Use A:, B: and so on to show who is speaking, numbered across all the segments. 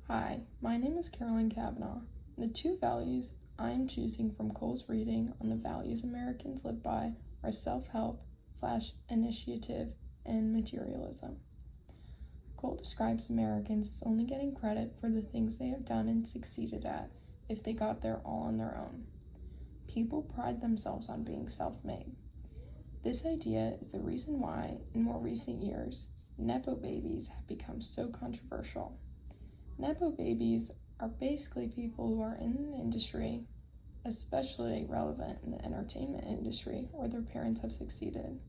A: Hi, my name is Carolyn Kavanaugh. The two values I am choosing from Cole's reading on the values Americans live by are self-help / initiative and materialism. Cole describes Americans as only getting credit for the things they have done and succeeded at if they got there all on their own. People pride themselves on being self-made. This idea is the reason why, in more recent years, Nepo babies have become so controversial. Nepo babies are basically people who are in an industry, especially relevant in the entertainment industry, where their parents have succeeded.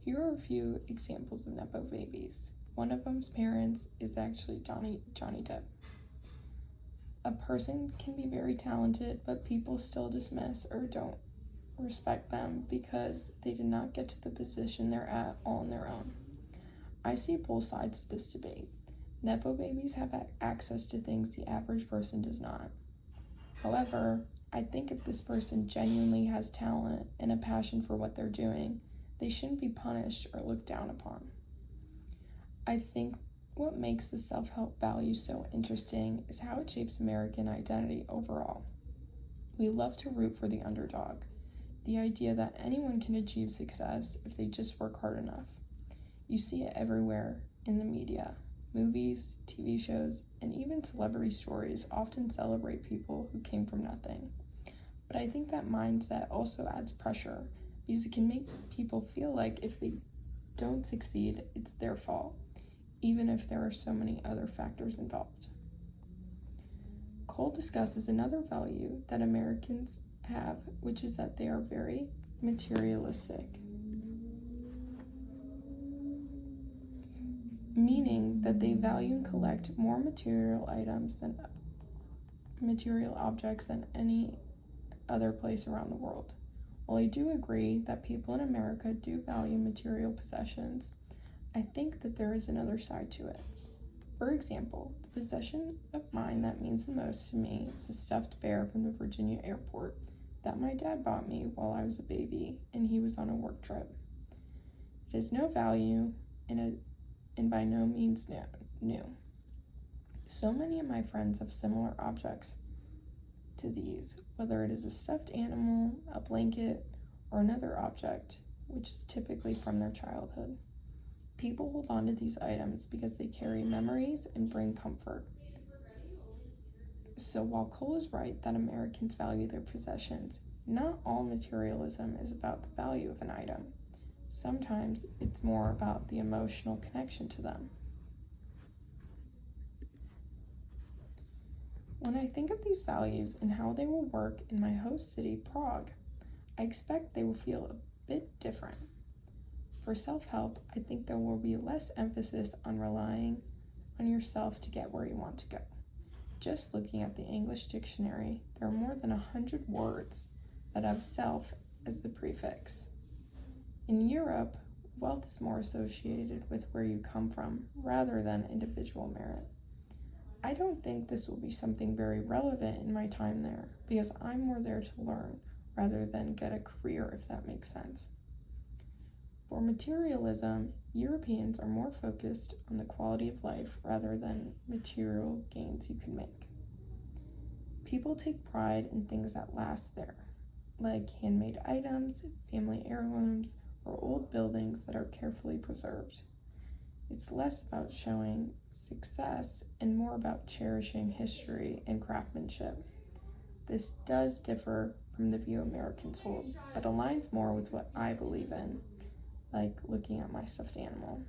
A: Here are a few examples of Nepo babies. One of them's parents is actually Johnny Depp. A person can be very talented, but people still dismiss or don't respect them because they did not get to the position they're at all on their own. I see both sides of this debate. Nepo babies have access to things the average person does not. However, I think if this person genuinely has talent and a passion for what they're doing, they shouldn't be punished or looked down upon. I think what makes the self-help value so interesting is how it shapes American identity overall. We love to root for the underdog, the idea that anyone can achieve success if they just work hard enough. You see it everywhere in the media. Movies, TV shows, and even celebrity stories often celebrate people who came from nothing. But I think that mindset also adds pressure because it can make people feel like if they don't succeed, it's their fault, even if there are so many other factors involved. Cole discusses another value that Americans have, which is that they are very materialistic. Meaning that they value and collect more material objects than any other place around the world. While I do agree that people in America do value material possessions, I think that there is another side to it. For example, the possession of mine that means the most to me is a stuffed bear from the Virginia airport that my dad bought me while I was a baby and he was on a work trip. It has no value and by no means new. So many of my friends have similar objects to these, whether it is a stuffed animal, a blanket, or another object, which is typically from their childhood. People hold on to these items because they carry memories and bring comfort. So while Cole is right that Americans value their possessions, not all materialism is about the value of an item. Sometimes it's more about the emotional connection to them. When I think of these values and how they will work in my host city, Prague, I expect they will feel a bit different. For self-help, I think there will be less emphasis on relying on yourself to get where you want to go. Just looking at the English dictionary, there are more than 100 words that have self as the prefix. In Europe, wealth is more associated with where you come from rather than individual merit. I don't think this will be something very relevant in my time there because I'm more there to learn rather than get a career, if that makes sense. For materialism, Europeans are more focused on the quality of life rather than material gains you can make. People take pride in things that last there, like handmade items, family heirlooms, or old buildings that are carefully preserved. It's less about showing success and more about cherishing history and craftsmanship. This does differ from the view Americans hold, but aligns more with what I believe in, like looking at my stuffed animal.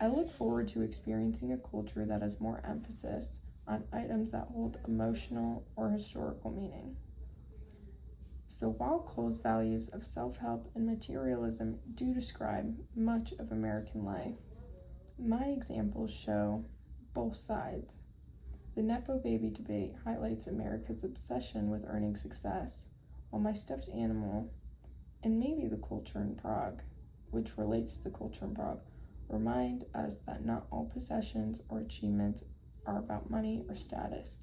A: I look forward to experiencing a culture that has more emphasis on items that hold emotional or historical meaning. So while Cole's values of self-help and materialism do describe much of American life, my examples show both sides. The Nepo baby debate highlights America's obsession with earning success, while my stuffed animal, and maybe the culture in Prague, which relates to the culture in Prague, remind us that not all possessions or achievements are about money or status.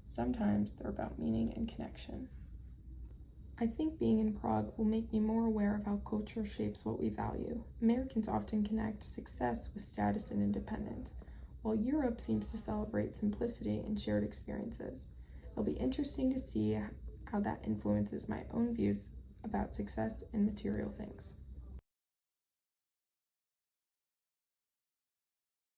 A: Sometimes they're about meaning and connection. I think being in Prague will make me more aware of how culture shapes what we value. Americans often connect success with status and independence, while Europe seems to celebrate simplicity and shared experiences. It'll be interesting to see how that influences my own views about success in material things.